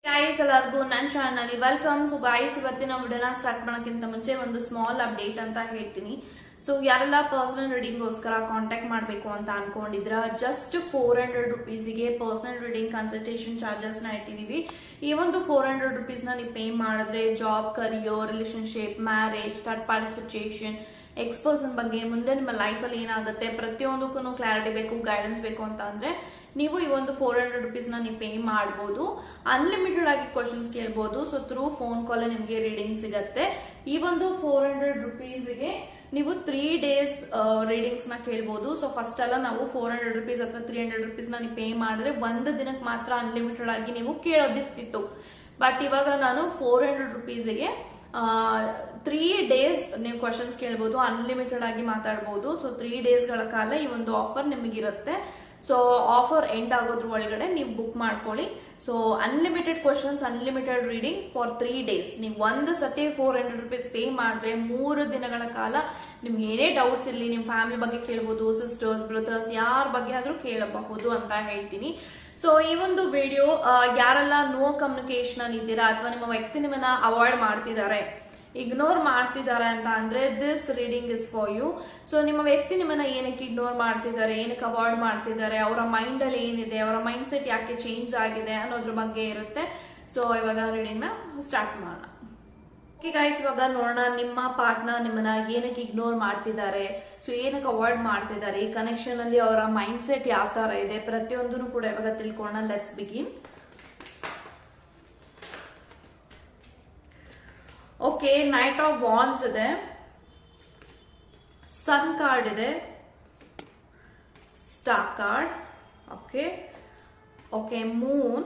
Guys ಎಲ್ಲರಿಗೂ ನನ್ನ ಚಾನಲ್ಗೆ ವೆಲ್ಕಮ್. ಸೊ ಗೈಸ್ ಇವತ್ತಿನ ವಿಡಿಯೋನ ಸ್ಟಾರ್ಟ್ ಮಾಡೋಕ್ಕಿಂತ ಮುಂಚೆ ಒಂದು ಸ್ಮಾಲ್ ಅಪ್ಡೇಟ್ ಅಂತ ಹೇಳ್ತೀನಿ. ಸೊ ಯಾರೆಲ್ಲ ಪರ್ಸನಲ್ ರೀಡಿಂಗ್ಗೋಸ್ಕರ ಕಾಂಟ್ಯಾಕ್ಟ್ ಮಾಡಬೇಕು ಅಂತ ಅನ್ಕೊಂಡಿದ್ರ ಜಸ್ಟ್ 400 ರುಪೀಸಿಗೆ ಪರ್ಸನಲ್ ರೀಡಿಂಗ್ ಕನ್ಸಲ್ಟೇಷನ್ ಚಾರ್ಜಸ್ನ ಇಟ್ಟಿದ್ದೀವಿ. ಈ ಒಂದು 400 ರುಪೀಸ್ನ ನೀವು ಪೇ ಮಾಡಿದ್ರೆ job, career, relationship, marriage, third party situation, ex person ಬಗ್ಗೆ ಮುಂದೆ ನಿಮ್ಮ ಲೈಫಲ್ಲಿ ಏನಾಗುತ್ತೆ ಪ್ರತಿಯೊಂದಕ್ಕೂ ಕ್ಲಾರಿಟಿ ಬೇಕು, ಗೈಡೆನ್ಸ್ ಬೇಕು ಅಂತ ಅಂದ್ರೆ ನೀವು ಈ ಒಂದು 400 ರುಪೀಸ್ನ ನೀವು ಪೇ ಮಾಡ್ಬೋದು. ಅನ್ಲಿಮಿಟೆಡ್ ಆಗಿ ಕ್ವಶನ್ಸ್ ಕೇಳ್ಬೋದು. ಸೊ ಥ್ರೂ ಫೋನ್ ಕಾಲ್ ನಿಮಗೆ ರೀಡಿಂಗ್ ಸಿಗತ್ತೆ. ಈ ಒಂದು 400 ರುಪೀಸ್ಗೆ ನೀವು 3 ಡೇಸ್ ರೀಡಿಂಗ್ಸ್ ನ ಕೇಳ್ಬೋದು. ಸೊ ಫಸ್ಟ್ ಎಲ್ಲ ನಾವು 400 ರುಪೀಸ್ ಅಥವಾ 300 ರುಪೀಸ್ ನ ನೀವು ಪೇ ಮಾಡಿದ್ರೆ ಒಂದು ದಿನಕ್ಕೆ ಮಾತ್ರ ಅನ್ಲಿಮಿಟೆಡ್ ಆಗಿ ನೀವು ಕೇಳೋದಿರ್ತಿತ್ತು. ಬಟ್ ಇವಾಗ ನಾನು 400 ರುಪೀಸ್ಗೆ 3 ಡೇಸ್ ನೀವು ಕ್ವಶನ್ಸ್ ಕೇಳ್ಬೋದು, ಅನ್ಲಿಮಿಟೆಡ್ ಆಗಿ ಮಾತಾಡ್ಬೋದು. ಸೊ 3 ಡೇಸ್ಗಳ ಕಾಲ ಈ ಒಂದು ಆಫರ್ ನಿಮಗಿರುತ್ತೆ. ಸೊ ಆಫರ್ ಎಂಡ್ ಆಗೋದ್ರ ಒಳಗಡೆ ನೀವು ಬುಕ್ ಮಾಡ್ಕೊಳ್ಳಿ. So unlimited questions, unlimited reading for 3 days. ನೀವು ಒಂದು ಸತಿ 400 ರುಪೀಸ್ ಪೇ ಮಾಡಿದ್ರೆ 3 ದಿನಗಳ ಕಾಲ ನಿಮ್ಗೆ ಏನೇ ಡೌಟ್ಸ್ ಇರಲಿ ನಿಮ್ಮ ಫ್ಯಾಮಿಲಿ ಬಗ್ಗೆ ಕೇಳ್ಬೋದು, ಸಿಸ್ಟರ್ಸ್, ಬ್ರದರ್ಸ್ ಯಾರ ಬಗ್ಗೆ ಆದ್ರೂ ಕೇಳಬಹುದು ಅಂತ ಹೇಳ್ತೀನಿ. ಸೊ ಈ ಒಂದು ವಿಡಿಯೋ ಯಾರೆಲ್ಲ ನೋ ಕಮ್ಯುನಿಕೇಶನ್ ಅಲ್ಲಿ ಇದ್ದೀರಾ ಅಥವಾ ನಿಮ್ಮ ವ್ಯಕ್ತಿ ನಿಮ್ಮನ್ನ ಅವಾಯ್ಡ್ ಮಾಡ್ತಿದ್ದಾರೆ, ಇಗ್ನೋರ್ ಮಾಡ್ತಿದ್ದಾರೆ ಅಂತ ಅಂದ್ರೆ this reading is for you. So ನಿಮ್ಮ ವ್ಯಕ್ತಿ ನಿಮ್ಮನ್ನ ಏನಕ್ಕೆ ಇಗ್ನೋರ್ ಮಾಡ್ತಿದ್ದಾರೆ, ಏನಕ್ಕೆ ಅವಾಯ್ಡ್ ಮಾಡ್ತಿದ್ದಾರೆ, ಅವರ ಮೈಂಡ್ ಅಲ್ಲಿ ಏನಿದೆ, ಅವರ ಮೈಂಡ್ ಸೆಟ್ ಯಾಕೆ ಚೇಂಜ್ ಆಗಿದೆ ಅನ್ನೋದ್ರ ಬಗ್ಗೆ ಇರುತ್ತೆ. ಸೊ ಇವಾಗ ರೀಡಿಂಗ್ ನ ಸ್ಟಾರ್ಟ್ ಮಾಡೋಣ. ಓಕೆ ಗೈಸ್, ಇವಾಗ ನೋಡೋಣ ನಿಮ್ಮ ಪಾರ್ಟ್ನರ್ ನಿಮ್ಮನ್ನ ಏನಕ್ಕೆ ಇಗ್ನೋರ್ ಮಾಡ್ತಿದ್ದಾರೆ, ಸೊ ಏನಕ್ಕೆ ಅವಾಯ್ಡ್ ಮಾಡ್ತಿದ್ದಾರೆ, ಈ ಕನೆಕ್ಷನ್ ಅಲ್ಲಿ ಅವರ ಮೈಂಡ್ ಸೆಟ್ ಯಾವ ತರ ಇದೆ ಪ್ರತಿಯೊಂದನ್ನು ಕೂಡ ಇವಾಗ ತಿಳ್ಕೊಳ್ಳೋಣ. Let's begin. Okay, knight of ವಾನ್ಸ್ ಇದೆ, ಸನ್ ಕಾರ್ಡ್ ಇದೆ, star card, okay okay, Moon,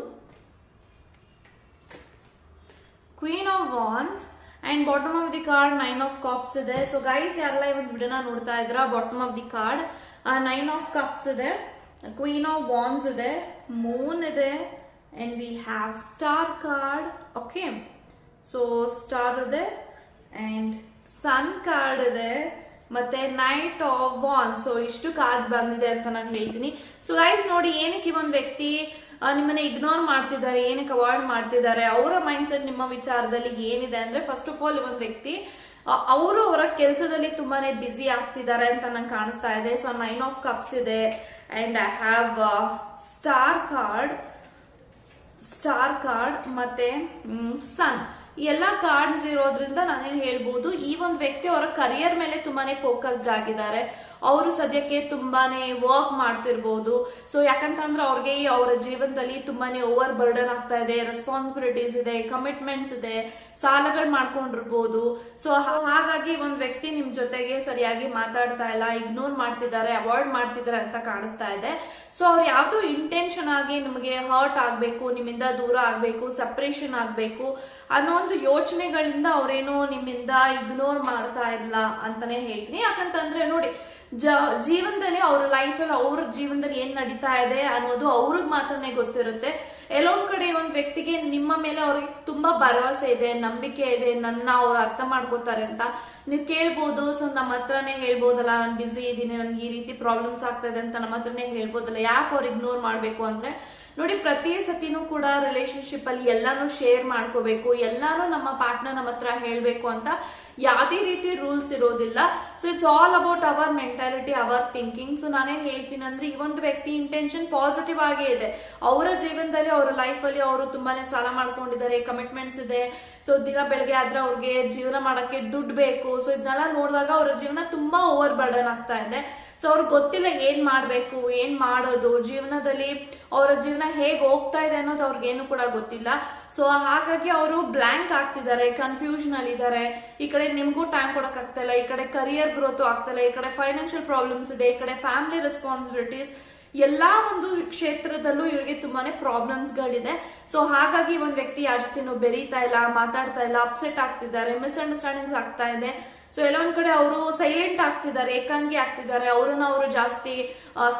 queen of ವಾನ್ಸ್ and bottom of the card 9 of cups ಇದೆ. ಸೊ ಗೈಸ್ ಯಾರೆಲ್ಲ ಈ ಒಂದು ವಿಡಿಯೋನ ನೋಡ್ತಾ ಇದ್ರ bottom of the card 9 of cups ಇದೆ, ಕ್ವೀನ್ ಆಫ್ ವಾನ್ಸ್ ಇದೆ, ಮೂನ್ ಇದೆ and we have star card. Okay, so star ಇದೆ ಅಂಡ್ ಸನ್ ಕಾರ್ಡ್ ಇದೆ ಮತ್ತೆ ನೈಟ್ ಆಫ್ ವಾನ್ಸ್. ಸೊ ಇಷ್ಟು ಕಾರ್ಡ್ಸ್ ಬಂದಿದೆ ಅಂತ ನಾನು ಹೇಳ್ತೀನಿ. ಸೊ ಗೈಸ್ ನೋಡಿ, ಏನಕ್ಕೆ ಈ ಒಂದು ವ್ಯಕ್ತಿ ನಿಮ್ಮನ್ನ ಇಗ್ನೋರ್ ಮಾಡ್ತಿದ್ದಾರೆ, ಏನಕ್ಕೆ ಅವಾಯ್ಡ್ ಮಾಡ್ತಿದ್ದಾರೆ, ಅವರ ಮೈಂಡ್ ಸೆಟ್ ನಿಮ್ಮ ವಿಚಾರದಲ್ಲಿ ಏನಿದೆ ಅಂದ್ರೆ ಫಸ್ಟ್ ಆಫ್ ಆಲ್ ಈ ಒಂದು ವ್ಯಕ್ತಿ ಅವರು ಅವರ ಕೆಲಸದಲ್ಲಿ ತುಂಬಾನೇ ಬ್ಯುಸಿ ಆಗ್ತಿದ್ದಾರೆ ಅಂತ ನಂಗೆ ಕಾಣಿಸ್ತಾ ಇದೆ. ಸೊ 9 ಆಫ್ ಕಪ್ಸ್ ಇದೆ and I have star card ಮತ್ತೆ ಸನ್. ಈ ಎಲ್ಲಾ ಕಾರ್ಡ್ಸ್ ಇರೋದ್ರಿಂದ ನಾನೇನ್ ಹೇಳ್ಬೋದು, ಈ ಒಂದು ವ್ಯಕ್ತಿ ಅವರ ಕರಿಯರ್ ಮೇಲೆ ತುಂಬಾನೇ ಫೋಕಸ್ಡ್ ಆಗಿದ್ದಾರೆ. ಅವರು ಸದ್ಯಕ್ಕೆ ತುಂಬಾನೇ ವರ್ಕ್ ಮಾಡ್ತಿರ್ಬೋದು. ಸೊ ಯಾಕಂತಂದ್ರೆ ಅವ್ರಿಗೆ ಅವರ ಜೀವನದಲ್ಲಿ ತುಂಬಾನೇ ಓವರ್ ಬರ್ಡನ್ ಆಗ್ತಾ ಇದೆ, ರೆಸ್ಪಾನ್ಸಿಬಿಲಿಟೀಸ್ ಇದೆ, ಕಮಿಟ್ಮೆಂಟ್ಸ್ ಇದೆ, ಸಾಲಗಳು ಮಾಡ್ಕೊಂಡಿರ್ಬೋದು. ಸೊ ಹಾಗಾಗಿ ಒಂದು ವ್ಯಕ್ತಿ ನಿಮ್ ಜೊತೆಗೆ ಸರಿಯಾಗಿ ಮಾತಾಡ್ತಾ ಇಲ್ಲ, ಇಗ್ನೋರ್ ಮಾಡ್ತಿದ್ದಾರೆ, ಅವಾಯ್ಡ್ ಮಾಡ್ತಿದ್ದಾರೆ ಅಂತ ಕಾಣಿಸ್ತಾ ಇದೆ. ಸೊ ಅವ್ರು ಯಾವ್ದೋ ಇಂಟೆನ್ಷನ್ ಆಗಿ ನಿಮಗೆ ಹರ್ಟ್ ಆಗ್ಬೇಕು, ನಿಮ್ಮಿಂದ ದೂರ ಆಗ್ಬೇಕು, ಸಪ್ರೇಷನ್ ಆಗ್ಬೇಕು ಅನ್ನೋ ಒಂದು ಯೋಚನೆಗಳಿಂದ ಅವ್ರೇನೋ ನಿಮ್ಮಿಂದ ಇಗ್ನೋರ್ ಮಾಡ್ತಾ ಇಲ್ಲ ಅಂತಾನೆ ಹೇಳ್ತೀನಿ. ಯಾಕಂತಂದ್ರೆ ನೋಡಿ, ಜೀವನದಲ್ಲಿ ಅವ್ರ ಲೈಫಲ್ಲಿ ಅವ್ರ ಜೀವನದಲ್ಲಿ ಏನ್ ನಡೀತಾ ಇದೆ ಅನ್ನೋದು ಅವ್ರಿಗೆ ಮಾತ್ರನೇ ಗೊತ್ತಿರುತ್ತೆ. ಎಲ್ಲೊಂದ್ ಕಡೆ ಒಂದ್ ವ್ಯಕ್ತಿಗೆ ನಿಮ್ಮ ಮೇಲೆ ಅವ್ರಿಗೆ ತುಂಬಾ ಭರವಸೆ ಇದೆ, ನಂಬಿಕೆ ಇದೆ, ನನ್ನ ಅವ್ರು ಅರ್ಥ ಮಾಡ್ಕೋತಾರೆ ಅಂತ ನೀವು ಕೇಳ್ಬೋದು. ಸೊ ನಮ್ಮ ಹತ್ರನೇ ಹೇಳ್ಬೋದಲ್ಲ, ನಾನು ಬಿಸಿ ಇದ್ದೀನಿ, ನನ್ಗೆ ಈ ರೀತಿ ಪ್ರಾಬ್ಲಮ್ಸ್ ಆಗ್ತಾ ಇದೆ ಅಂತ ನಮ್ಮ ಹತ್ರನೇ ಹೇಳ್ಬೋದಲ್ಲ. ಯಾಕೆ ಅವ್ರು ಇಗ್ನೋರ್ ಮಾಡ್ಬೇಕು ಅಂದ್ರೆ ನೋಡಿ, ಪ್ರತಿ ಸತಿನೂ ಕೂಡ ರಿಲೇಶನ್ಶಿಪ್ ಅಲ್ಲಿ ಎಲ್ಲಾನು ಶೇರ್ ಮಾಡ್ಕೋಬೇಕು, ಎಲ್ಲಾನು ನಮ್ಮ ಪಾರ್ಟ್ನರ್ ನಮ್ಮ ಹತ್ರ ಹೇಳ್ಬೇಕು ಅಂತ ಯಾವುದೇ ರೀತಿ ರೂಲ್ಸ್ ಇರೋದಿಲ್ಲ. So it's all about our mentality, our thinking. So ನಾನೇನ್ ಹೇಳ್ತೀನಿ ಅಂದ್ರೆ ಈ ಒಂದು ವ್ಯಕ್ತಿ ಇಂಟೆನ್ಷನ್ ಪಾಸಿಟಿವ್ ಆಗೇ ಇದೆ. ಅವರ ಜೀವನದಲ್ಲಿ ಅವರ ಲೈಫ್ ಅಲ್ಲಿ ಅವರು ತುಂಬಾನೇ ಸಾಲ ಮಾಡ್ಕೊಂಡಿದ್ದಾರೆ, ಕಮಿಟ್ಮೆಂಟ್ಸ್ ಇದೆ. ಸೊ ದಿನ ಬೆಳಗ್ಗೆ ಆದ್ರೆ ಅವ್ರಿಗೆ ಜೀವನ ಮಾಡಕ್ಕೆ ದುಡ್ಡು ಬೇಕು. ಸೊ ಇದನ್ನೆಲ್ಲ ನೋಡಿದಾಗ ಅವರ ಜೀವನ ತುಂಬಾ ಓವರ್ ಬರ್ಡನ್ ಆಗ್ತಾ ಇದೆ. ಸೊ ಅವ್ರಿಗೆ ಗೊತ್ತಿಲ್ಲ ಏನ್ ಮಾಡ್ಬೇಕು, ಏನ್ ಮಾಡೋದು, ಜೀವನದಲ್ಲಿ ಅವರ ಜೀವನ ಹೇಗ್ ಹೋಗ್ತಾ ಇದೆ ಅನ್ನೋದು ಅವ್ರಿಗೇನು ಕೂಡ ಗೊತ್ತಿಲ್ಲ. ಸೊ ಹಾಗಾಗಿ ಅವರು ಬ್ಲಾಂಕ್ ಆಗ್ತಿದ್ದಾರೆ, ಕನ್ಫ್ಯೂಷನ್ ಅಲ್ಲಿ ಇದ್ದಾರೆ. ಈ ಕಡೆ ನಿಮ್ಗೂ ಟೈಮ್ ಕೊಡಕ್ ಆಗ್ತಾ ಇಲ್ಲ, ಈ ಕಡೆ ಕರಿಯರ್ ಗ್ರೋತ್ ಆಗ್ತಾ ಇಲ್ಲ, ಈ ಕಡೆ ಫೈನಾನ್ಷಿಯಲ್ ಪ್ರಾಬ್ಲಮ್ಸ್ ಇದೆ, ಈ ಕಡೆ ಫ್ಯಾಮಿಲಿ ರೆಸ್ಪಾನ್ಸಿಬಿಲಿಟೀಸ್, ಎಲ್ಲಾ ಒಂದು ಕ್ಷೇತ್ರದಲ್ಲೂ ಇವ್ರಿಗೆ ತುಂಬಾನೇ ಪ್ರಾಬ್ಲಮ್ಸ್ ಗಳಿದೆ. ಸೊ ಹಾಗಾಗಿ ಒಂದ್ ವ್ಯಕ್ತಿ ಯಾರ ಜೊತೆನೂ ಬೆರೀತಾ ಇಲ್ಲ, ಮಾತಾಡ್ತಾ ಇಲ್ಲ, ಅಪ್ಸೆಟ್ ಆಗ್ತಿದ್ದಾರೆ, ಮಿಸ್ಅಂಡರ್ಸ್ಟ್ಯಾಂಡಿಂಗ್ಸ್ ಆಗ್ತಾ ಇದೆ. ಸೊ ಎಲ್ಲ ಒಂದ್ ಕಡೆ ಅವರು ಸೈಲೆಂಟ್ ಆಗ್ತಿದ್ದಾರೆ, ಏಕಾಂಗಿ ಆಗ್ತಿದ್ದಾರೆ, ಅವ್ರನ್ನ ಅವರು ಜಾಸ್ತಿ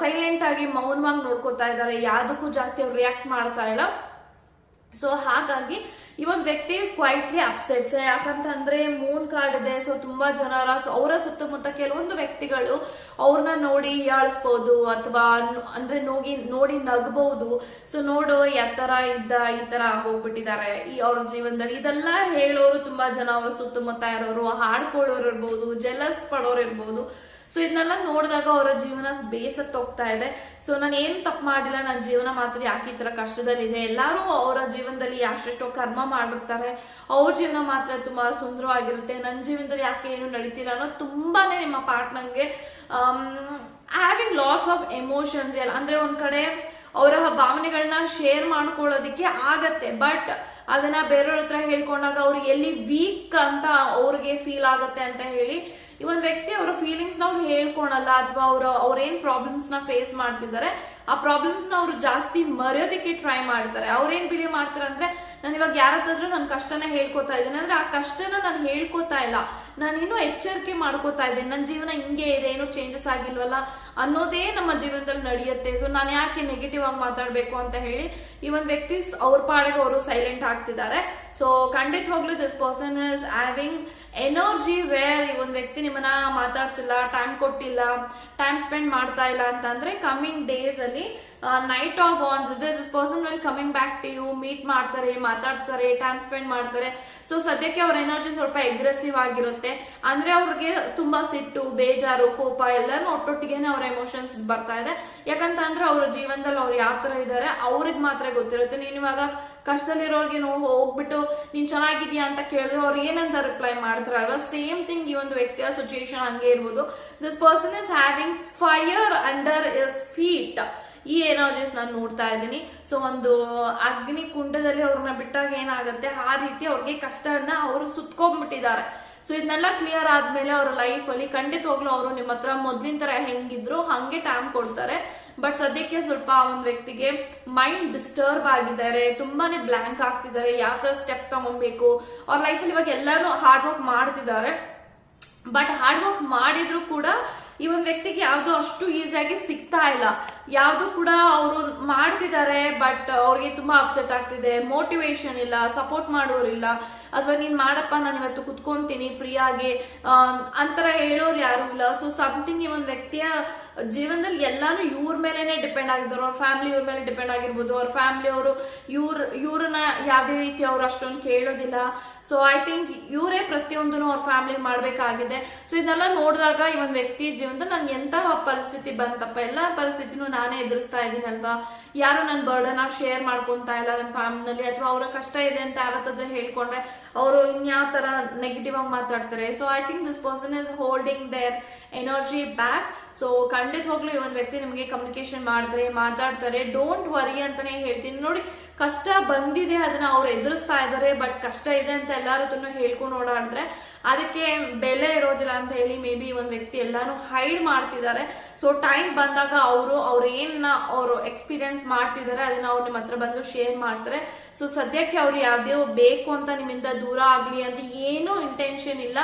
ಸೈಲೆಂಟ್ ಆಗಿ ಮೌನವಾಗಿ ನೋಡ್ಕೋತಾ ಇದ್ದಾರೆ, ಯಾವ್ದಕ್ಕೂ ಜಾಸ್ತಿ ಅವ್ರು ರಿಯಾಕ್ಟ್ ಮಾಡ್ತಾ ಇಲ್ಲ. ಸೊ ಹಾಗಾಗಿ ಈ ಒಂದು ವ್ಯಕ್ತಿ ಇಸ್ ಕ್ವೈಟ್ಲಿ ಅಪ್ಸೆಟ್ಸ್. ಯಾಕಂತಂದ್ರೆ ಮೂನ್ ಕಾರ್ಡ್ ಇದೆ. ಸೊ ತುಂಬಾ ಜನರ ಅವರ ಸುತ್ತಮುತ್ತ ಕೆಲವೊಂದು ವ್ಯಕ್ತಿಗಳು ಅವ್ರನ್ನ ನೋಡಿ ಹೀಯಾಳಿಸ್ಬೋದು ಅಥವಾ ಅಂದ್ರೆ ನೋಡಿ ನಗಬಹುದು. ಸೊ ನೋಡು ಯಾತರ ಈ ತರ ಆಗೋಗ್ಬಿಟ್ಟಿದ್ದಾರೆ ಅವ್ರ ಜೀವನದಲ್ಲಿ, ಇದೆಲ್ಲ ಹೇಳೋರು ತುಂಬಾ ಜನ ಅವ್ರ ಸುತ್ತಮುತ್ತ ಇರೋರು, ಹಾಡ್ಕೊಳ್ಳೋರು ಇರ್ಬೋದು, ಜೆಲಸ್ ಪಡೋರು ಇರ್ಬೋದು. ಸೊ ಇದನ್ನೆಲ್ಲ ನೋಡಿದಾಗ ಅವರ ಜೀವನ ಬೇಸತ್ತು ಹೋಗ್ತಾ ಇದೆ. ಸೊ ನಾನು ಏನ್ ತಪ್ಪು ಮಾಡಿಲ್ಲ, ನನ್ನ ಜೀವನ ಮಾತ್ರ ಯಾಕೆ ಈ ತರ ಕಷ್ಟದಲ್ಲಿದೆ. ಎಲ್ಲಾರು ಅವರ ಜೀವನದಲ್ಲಿ ಯಾಕೆಷ್ಟೋ ಕರ್ಮ ಮಾಡಿರ್ತಾರೆ, ಅವ್ರ ಜೀವನ ಮಾತ್ರ ತುಂಬಾ ಸುಂದರವಾಗಿರುತ್ತೆ, ನನ್ನ ಜೀವನದಲ್ಲಿ ಯಾಕೆ ಏನು ನಡೀತಿಲ್ಲ ಅನ್ನೋ ತುಂಬಾನೇ ನಿಮ್ಮ ಪಾರ್ಟ್ನರ್ಗೆ ಹ್ಯಾವಿಂಗ್ ಲಾಟ್ಸ್ ಆಫ್ ಎಮೋಷನ್ಸ್ ಎಲ್ಲ ಅಂದ್ರೆ ಒಂದ್ ಕಡೆ ಅವರ ಭಾವನೆಗಳನ್ನ ಶೇರ್ ಮಾಡ್ಕೊಳ್ಳೋದಿಕ್ಕೆ ಆಗತ್ತೆ. ಬಟ್ ಅದನ್ನ ಬೇರೆಯವ್ರ ಹತ್ರ ಹೇಳ್ಕೊಂಡಾಗ ಅವ್ರು ಎಲ್ಲಿ ವೀಕ್ ಅಂತ ಅವ್ರಿಗೆ ಫೀಲ್ ಆಗತ್ತೆ ಅಂತ ಹೇಳಿ ಈ ಒಂದು ವ್ಯಕ್ತಿ ಅವರ ಫೀಲಿಂಗ್ಸ್ ನ ಅವ್ರು ಹೇಳ್ಕೊಳಲ್ಲ, ಅಥವಾ ಅವ್ರೇನ್ ಪ್ರಾಬ್ಲಮ್ಸ್ ನ ಫೇಸ್ ಮಾಡ್ತಿದ್ದಾರೆ ಆ ಪ್ರಾಬ್ಲಮ್ಸ್ ನ ಅವ್ರು ಜಾಸ್ತಿ ಮರೆಯೋದಕ್ಕೆ ಟ್ರೈ ಮಾಡ್ತಾರೆ. ಅವ್ರೇನ್ ಬಿಲೀವ್ ಮಾಡ್ತಾರೆ ಅಂದ್ರೆ ನಾನು ಇವಾಗ ಯಾರತ್ತಾದ್ರೂ ನನ್ನ ಕಷ್ಟನ ಹೇಳ್ಕೊತಾ ಇದ್ದೀನಿ ಅಂದ್ರೆ ಆ ಕಷ್ಟನ ನಾನು ಹೇಳ್ಕೊತಾ ಇಲ್ಲ, ನಾನು ಇನ್ನೂ ಎಚ್ಚರಿಕೆ ಮಾಡ್ಕೋತಾ ಇದ್ದೇನೆ, ನನ್ನ ಜೀವನ ಹಿಂಗೆ ಇದೆ, ಏನೂ ಚೇಂಜಸ್ ಆಗಿಲ್ವಲ್ಲ ಅನ್ನೋದೇ ನಮ್ಮ ಜೀವನದಲ್ಲಿ ನಡೆಯುತ್ತೆ. ಸೊ ನಾನು ಯಾಕೆ ನೆಗೆಟಿವ್ ಆಗಿ ಮಾತಾಡ್ಬೇಕು ಅಂತ ಹೇಳಿ ಈ ಒಂದು ವ್ಯಕ್ತಿ ಅವ್ರ ಪಾಡಿಗೆ ಅವರು ಸೈಲೆಂಟ್ ಆಗ್ತಿದ್ದಾರೆ. ಸೊ ಖಂಡಿತವಾಗ್ಲೂ this person is having energy where ಈ ಒಂದು ವ್ಯಕ್ತಿ ನಿಮ್ಮನ್ನ ಮಾತಾಡ್ಸಿಲ್ಲ, ಟೈಮ್ ಕೊಟ್ಟಿಲ್ಲ, ಟೈಮ್ ಸ್ಪೆಂಡ್ ಮಾಡ್ತಾ ಇಲ್ಲ ಅಂತಂದ್ರೆ ಕಮಿಂಗ್ ಡೇಸ್ ಅಲ್ಲಿ ನೈಟ್ ಆಫ್ ವಾಂಡ್ಸ್ ಇದೆ. This person will coming back to you, meet ಮಾಡ್ತಾರೆ, ಮಾತಾಡ್ತಾರೆ, ಟೈಮ್ ಸ್ಪೆಂಡ್ ಮಾಡ್ತಾರೆ. ಸೊ ಸದ್ಯಕ್ಕೆ ಅವ್ರ ಎನರ್ಜಿ ಸ್ವಲ್ಪ ಅಗ್ರೆಸಿವ್ ಆಗಿರುತ್ತೆ. ಅಂದ್ರೆ ಅವ್ರಿಗೆ ತುಂಬಾ ಸಿಟ್ಟು, ಬೇಜಾರು, ಕೋಪ ಎಲ್ಲಾನು ಒಟ್ಟೊಟ್ಟಿಗೆನೆ ಅವ್ರ ಎಮೋಷನ್ಸ್ ಬರ್ತಾ ಇದೆ. ಯಾಕಂತ ಅಂದ್ರೆ ಅವ್ರ ಜೀವನದಲ್ಲಿ ಅವ್ರು ಯಾವ ತರ ಇದಾರೆ ಅವ್ರಿಗೆ ಮಾತ್ರ ಗೊತ್ತಿರುತ್ತೆ. ನೀನ್ ಇವಾಗ ಕಷ್ಟದಲ್ಲಿರೋರ್ಗೆ ಹೋಗ್ಬಿಟ್ಟು ನೀನ್ ಚೆನ್ನಾಗಿದ್ಯಾ ಅಂತ ಕೇಳಿದ್ರೆ ಅವ್ರು ಏನಂತ ರಿಪ್ಲೈ ಮಾಡ್ತಾರಲ್ವಾ, ಸೇಮ್ ಥಿಂಗ್ ಈ ಒಂದು ವ್ಯಕ್ತಿಯ ಸಿಚುಯೇಷನ್ ಹಂಗೆ ಇರ್ಬೋದು. This person is having fire under is feet. ಈ ಎನರ್ಜೀಸ್ ನಾನು ನೋಡ್ತಾ ಇದ್ದೀನಿ. ಸೊ ಒಂದು ಅಗ್ನಿ ಕುಂಡದಲ್ಲಿ ಅವ್ರನ್ನ ಬಿಟ್ಟಾಗ ಏನಾಗುತ್ತೆ ಆ ರೀತಿ ಅವ್ರಿಗೆ ಕಷ್ಟನ ಅವರು ಸುತ್ಕೊಂಡ್ಬಿಟ್ಟಿದ್ದಾರೆ. ಸೊ ಇದನ್ನೆಲ್ಲ ಕ್ಲಿಯರ್ ಆದ್ಮೇಲೆ ಅವ್ರ ಲೈಫ್ ಅಲ್ಲಿ ಖಂಡಿತವಾಗ್ಲೂ ಅವರು ನಿಮ್ಮ ಹತ್ರ ಮೊದ್ಲಿನ ತರ ಹೆಂಗಿದ್ರು ಹಂಗೆ ಟೈಮ್ ಕೊಡ್ತಾರೆ. ಬಟ್ ಸದ್ಯಕ್ಕೆ ಸ್ವಲ್ಪ ಒಂದು ವ್ಯಕ್ತಿಗೆ ಮೈಂಡ್ ಡಿಸ್ಟರ್ಬ್ ಆಗಿದ್ದಾರೆ, ತುಂಬಾನೇ ಬ್ಲಾಂಕ್ ಆಗ್ತಿದ್ದಾರೆ, ಯಾವ ತರ ಸ್ಟೆಪ್ ತಗೊಬೇಕು. ಅವ್ರ ಲೈಫಲ್ಲಿ ಇವಾಗ ಎಲ್ಲಾನು ಹಾರ್ಡ್ ವರ್ಕ್ ಮಾಡ್ತಿದ್ದಾರೆ. ಬಟ್ ಹಾರ್ಡ್ ವರ್ಕ್ ಮಾಡಿದ್ರು ಕೂಡ ಈ ಒಂದು ವ್ಯಕ್ತಿಗೆ ಯಾವ್ದು ಅಷ್ಟು ಈಸಿಯಾಗಿ ಸಿಗ್ತಾ ಇಲ್ಲ. ಯಾವ್ದು ಕೂಡ ಅವರು ಮಾಡ್ತಿದ್ದಾರೆ ಬಟ್ ಅವ್ರಿಗೆ ತುಂಬಾ ಅಪ್ಸೆಟ್ ಆಗ್ತಿದೆ, ಮೋಟಿವೇಶನ್ ಇಲ್ಲ, ಸಪೋರ್ಟ್ ಮಾಡೋರಿಲ್ಲ, ಅಥವಾ ನೀನ್ ಮಾಡಪ್ಪ ನಾನು ಇವತ್ತು ಕುತ್ಕೊಂತೀನಿ ಫ್ರೀ ಆಗಿ ಅಂತರ ಹೇಳೋರು ಯಾರು ಇಲ್ಲ. ಸೊ ಸಮಥಿಂಗ್ ಈ ಒಂದು ವ್ಯಕ್ತಿಯ ಜೀವನದಲ್ಲಿ ಎಲ್ಲಾನು ಇವ್ರ ಮೇಲೆನೆ ಡಿಪೆಂಡ್ ಆಗಿದ್ದಾರೆ. ಅವ್ರ ಫ್ಯಾಮಿಲಿ ಇವ್ರ ಮೇಲೆ ಡಿಪೆಂಡ್ ಆಗಿರ್ಬೋದು, ಅವ್ರ ಫ್ಯಾಮಿಲಿ ಅವರು ಇವ್ರನ್ನ ಯಾವ್ದೇ ರೀತಿ ಅವ್ರು ಅಷ್ಟೊಂದು ಕೇಳೋದಿಲ್ಲ. ಸೊ ಐ ಥಿಂಕ್ ಇವರೇ ಪ್ರತಿಯೊಂದನ್ನು ಅವ್ರ ಫ್ಯಾಮಿಲಿ ಮಾಡ್ಬೇಕಾಗಿದೆ. ಸೊ ಇದನ್ನೆಲ್ಲ ನೋಡಿದಾಗ ಈ ಒಂದು ವ್ಯಕ್ತಿ ಜೀವನದಲ್ಲಿ ನನ್ಗೆ ಎಂತಹ ಪರಿಸ್ಥಿತಿ ಬಂತಪ್ಪ, ಎಲ್ಲಾ ಪರಿಸ್ಥಿತಿನೂ ನಾನೇ ಎದುರಿಸ್ತಾ ಇದ್ದೀನಲ್ವಾ, ಯಾರು ನನ್ನ ಬರ್ಡನ್ ಶೇರ್ ಮಾಡ್ಕೊಂತಾ ಇಲ್ಲ ನನ್ನ ಫ್ಯಾಮಿಲಿನಲ್ಲಿ, ಅಥವಾ ಅವರ ಕಷ್ಟ ಇದೆ ಅಂತ ಯಾರತ್ತಾದ್ರೆ ಹೇಳ್ಕೊಂಡ್ರೆ ಅವರು ಇನ್ಯಾವ ತರ ನೆಗೆಟಿವ್ ಆಗಿ ಮಾತಾಡ್ತಾರೆ. So I think this person is holding their energy back. So ಖಂಡಿತವಾಗ್ಲೂ ಈ ಒಂದು ವ್ಯಕ್ತಿ ನಿಮಗೆ ಕಮ್ಯುನಿಕೇಶನ್ ಮಾಡ್ತಾರೆ, ಮಾತಾಡ್ತಾರೆ. ಡೋಂಟ್ ವರಿ ಅಂತಾನೆ ಹೇಳ್ತೀನಿ. ನೋಡಿ, ಕಷ್ಟ ಬಂದಿದೆ, ಅದನ್ನ ಅವ್ರು ಎದುರಿಸ್ತಾ ಇದ್ದಾರೆ. ಬಟ್ ಕಷ್ಟ ಇದೆ ಅಂತ ಎಲ್ಲಾರದನ್ನು ಹೇಳ್ಕೊಂಡು ಓಡಾಡಿದ್ರೆ ಅದಕ್ಕೆ ಬೆಲೆ ಇರೋದಿಲ್ಲ ಅಂತ ಹೇಳಿ ಮೇ ಬಿ ಒಂದು ವ್ಯಕ್ತಿ ಎಲ್ಲಾನು ಹೈಡ್ ಮಾಡ್ತಿದ್ದಾರೆ. ಸೊ ಟೈಮ್ ಬಂದಾಗ ಅವ್ರು ಅವರು ಎಕ್ಸ್ಪೀರಿಯನ್ಸ್ ಮಾಡ್ತಿದ್ದಾರೆ ಅದನ್ನ ಅವ್ರು ನಿಮ್ಮ ಹತ್ರ ಬಂದು ಶೇರ್ ಮಾಡ್ತಾರೆ. ಸೊ ಸದ್ಯಕ್ಕೆ ಅವ್ರು ಯಾವ್ದೇ ಬೇಕು ಅಂತ ನಿಮ್ಮಿಂದ ದೂರ ಆಗ್ಲಿ ಅಂತ ಏನೂ ಇಂಟೆನ್ಷನ್ ಇಲ್ಲ.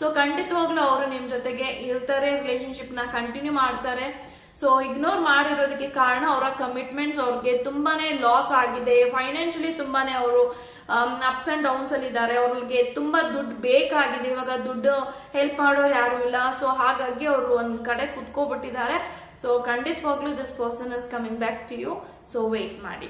ಸೊ ಖಂಡಿತವಾಗ್ಲೂ ಅವರು ನಿಮ್ ಜೊತೆಗೆ ಇರ್ತಾರೆ, ರಿಲೇಶನ್ಶಿಪ್ ನ ಕಂಟಿನ್ಯೂ ಮಾಡ್ತಾರೆ. ಸೊ ಇಗ್ನೋರ್ ಮಾಡಿರೋದಕ್ಕೆ ಕಾರಣ ಅವರ ಕಮಿಟ್ಮೆಂಟ್ಸ್ ಅವ್ರಿಗೆ ತುಂಬಾನೇ ಲಾಸ್ ಆಗಿದೆ. ಫೈನಾನ್ಷಿಯಲಿ ತುಂಬಾನೇ ಅವರು ಅಪ್ಸ್ ಅಂಡ್ ಡೌನ್ಸ್ ಅಲ್ಲಿ ಇದ್ದಾರೆ. ಅವ್ರಿಗೆ ತುಂಬಾ ದುಡ್ಡು ಬೇಕಾಗಿದೆ, ಇವಾಗ ದುಡ್ಡು ಹೆಲ್ಪ್ ಮಾಡೋರು ಯಾರು ಇಲ್ಲ. ಸೊ ಹಾಗಾಗಿ ಅವರು ಒಂದ್ ಕಡೆ ಕುತ್ಕೋಬಿಟ್ಟಿದ್ದಾರೆ. ಸೊ ಖಂಡಿತವಾಗ್ಲೂ this person is coming back to you. So wait ಮಾಡಿ.